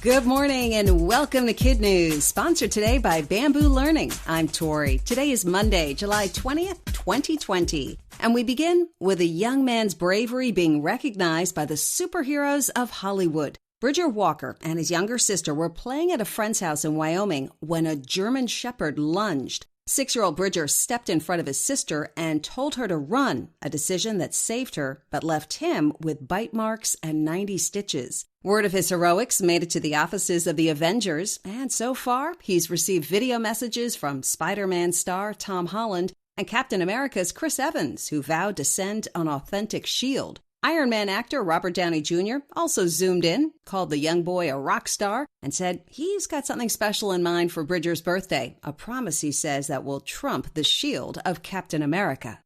Good morning and welcome to KidNuz, sponsored today by Bamboo Learning. I'm Tori. Today is Monday, July 20th, 2020. And we begin with a young man's bravery being recognized by the superheroes of Hollywood. Bridger Walker and his younger sister were playing at a friend's house in Wyoming when a German Shepherd lunged. 6-year-old Bridger stepped in front of his sister and told her to run, a decision that saved her but left him with bite marks and 90 stitches. Word of his heroics made it to the offices of the Avengers, and so far, he's received video messages from Spider-Man star Tom Holland and Captain America's Chris Evans, who vowed to send an authentic shield. Iron Man actor Robert Downey Jr. also zoomed in, called the young boy a rock star, and said he's got something special in mind for Bridger's birthday, a promise he says that will trump the shield of Captain America.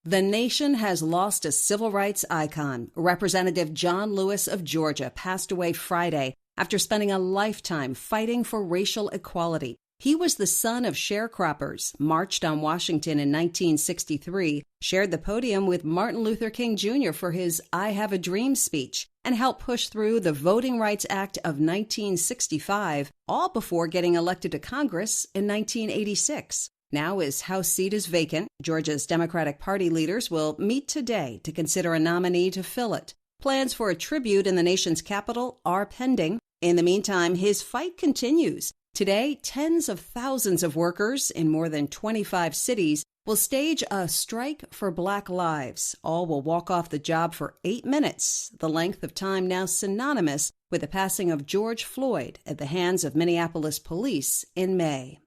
The nation has lost a civil rights icon. Representative John Lewis of Georgia passed away Friday after spending a lifetime fighting for racial equality. He was the son of sharecroppers, marched on Washington in 1963, shared the podium with Martin Luther King Jr. for his I Have a Dream speech, and helped push through the Voting Rights Act of 1965, all before getting elected to Congress in 1986. Now his House seat is vacant. Georgia's Democratic Party leaders will meet today to consider a nominee to fill it. Plans for a tribute in the nation's capital are pending. In the meantime, his fight continues. Today, tens of thousands of workers in more than 25 cities will stage a strike for Black lives. All will walk off the job for 8 minutes, the length of time now synonymous with the passing of George Floyd at the hands of Minneapolis police in May.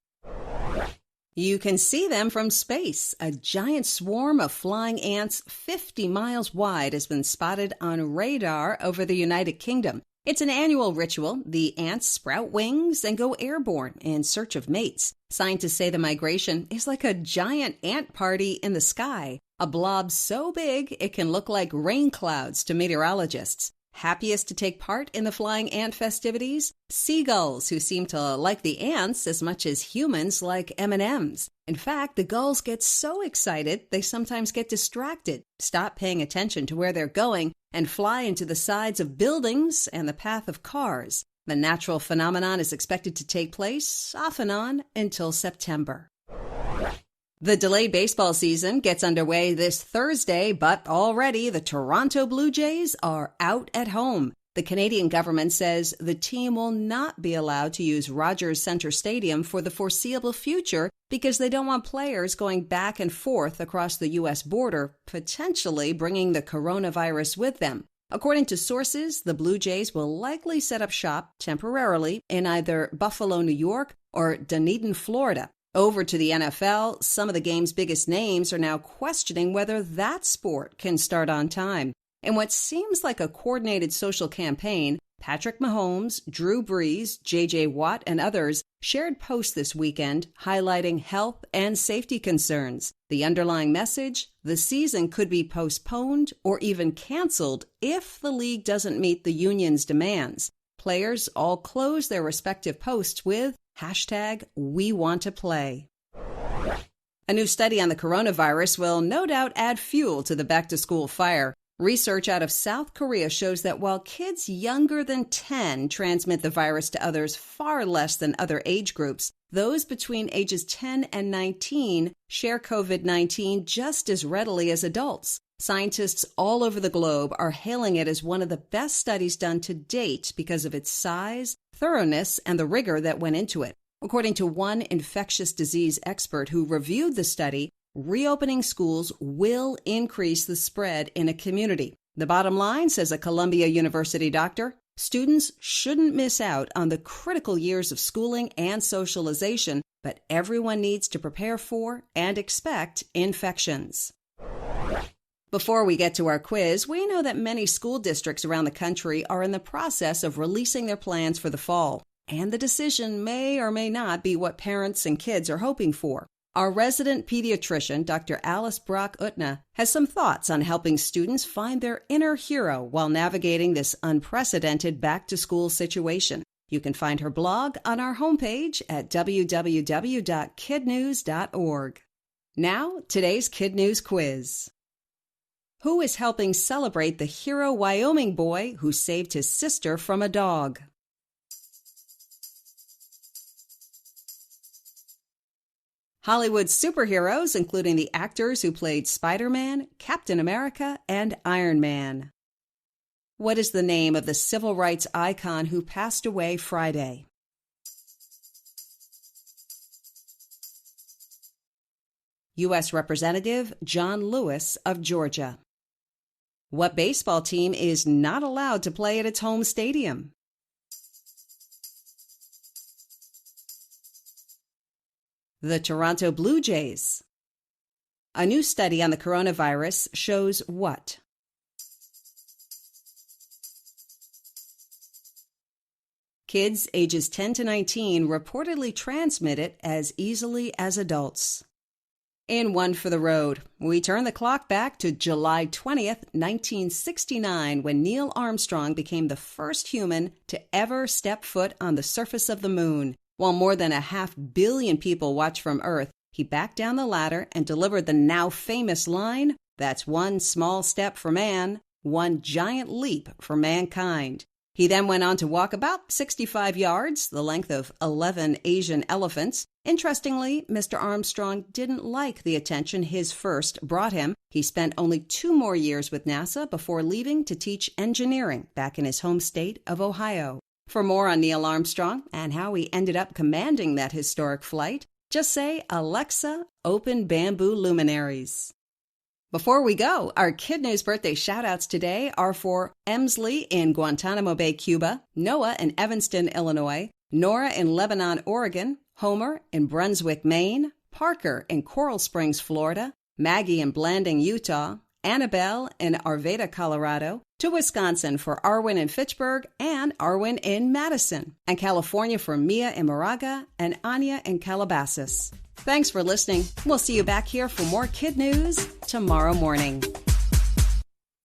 You can see them from space. A giant swarm of flying ants 50 miles wide has been spotted on radar over the United Kingdom. It's an annual ritual. The ants sprout wings and go airborne in search of mates. Scientists say the migration is like a giant ant party in the sky, a blob so big it can look like rain clouds to meteorologists. Happiest to take part in the flying ant festivities? Seagulls, who seem to like the ants as much as humans like M&Ms. In fact, the gulls get so excited they sometimes get distracted, stop paying attention to where they're going, and fly into the sides of buildings and the path of cars. The natural phenomenon is expected to take place off and on until September. The delayed baseball season gets underway this Thursday, but already the Toronto Blue Jays are out at home. The Canadian government says the team will not be allowed to use Rogers Centre Stadium for the foreseeable future because they don't want players going back and forth across the U.S. border, potentially bringing the coronavirus with them. According to sources, the Blue Jays will likely set up shop temporarily in either Buffalo, New York, or Dunedin, Florida. Over to the NFL, some of the game's biggest names are now questioning whether that sport can start on time. In what seems like a coordinated social campaign, Patrick Mahomes, Drew Brees, J.J. Watt, and others shared posts this weekend highlighting health and safety concerns. The underlying message: the season could be postponed or even canceled if the league doesn't meet the union's demands. Players all close their respective posts with #WeWantToPlay. A new study on the coronavirus will no doubt add fuel to the back-to-school fire. Research out of South Korea shows that while kids younger than 10 transmit the virus to others far less than other age groups, those between ages 10 and 19 share COVID-19 just as readily as adults. Scientists all over the globe are hailing it as one of the best studies done to date because of its size, thoroughness, and the rigor that went into it. According to one infectious disease expert who reviewed the study, reopening schools will increase the spread in a community. The bottom line, says a Columbia University doctor, students shouldn't miss out on the critical years of schooling and socialization, but everyone needs to prepare for and expect infections. Before we get to our quiz, we know that many school districts around the country are in the process of releasing their plans for the fall, and the decision may or may not be what parents and kids are hoping for. Our resident pediatrician, Dr. Alice Brock-Utna, has some thoughts on helping students find their inner hero while navigating this unprecedented back-to-school situation. You can find her blog on our homepage at www.kidnuz.org. Now, today's KidNuz quiz. Who is helping celebrate the hero Wyoming boy who saved his sister from a dog? Hollywood superheroes, including the actors who played Spider-Man, Captain America, and Iron Man. What is the name of the civil rights icon who passed away Friday? U.S. Representative John Lewis of Georgia. What baseball team is not allowed to play at its home stadium? The Toronto Blue Jays. A new study on the coronavirus shows what? Kids ages 10 to 19 reportedly transmit it as easily as adults. In One for the Road, we turn the clock back to July 20th, 1969, when Neil Armstrong became the first human to ever step foot on the surface of the moon. While more than 500 million people watched from Earth, he backed down the ladder and delivered the now famous line, "That's one small step for man, one giant leap for mankind." He then went on to walk about 65 yards, the length of 11 Asian elephants. Interestingly, Mr. Armstrong didn't like the attention his first brought him. He spent only 2 more years with NASA before leaving to teach engineering back in his home state of Ohio. For more on Neil Armstrong and how he ended up commanding that historic flight, just say, "Alexa, open Bamboo Luminaries." Before we go, our KidNuz birthday shout-outs today are for Emsley in Guantanamo Bay, Cuba, Noah in Evanston, Illinois, Nora in Lebanon, Oregon, Homer in Brunswick, Maine, Parker in Coral Springs, Florida, Maggie in Blanding, Utah, Annabelle in Arvada, Colorado, to Wisconsin for Arwen in Fitchburg and Arwen in Madison, and California for Mia in Moraga and Anya in Calabasas. Thanks for listening. We'll see you back here for more KidNuz tomorrow morning.